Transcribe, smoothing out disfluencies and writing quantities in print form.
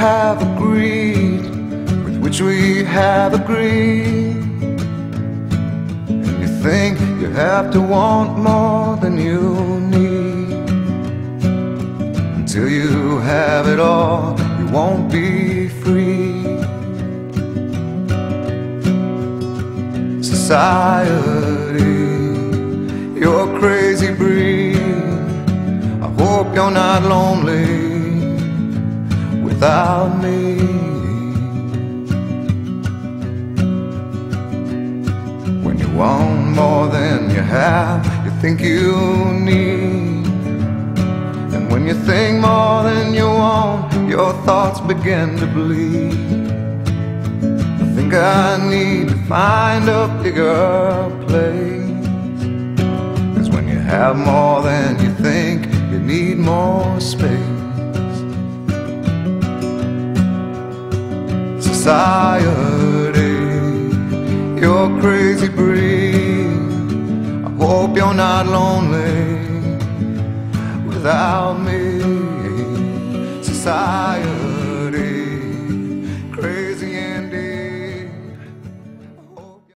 have agreed, with which we have agreed. And you think you have to want more than you need. Until you have it all, you won't be free. Society, you're a crazy breed. I hope you're not lonely without me. When you want more than you have, you think you need. And when you think more than you want, your thoughts begin to bleed. I think I need to find a bigger place. 'Cause when you have more than you think, you need more space. Society, you're a crazy breed. I hope you're not lonely without me. Society.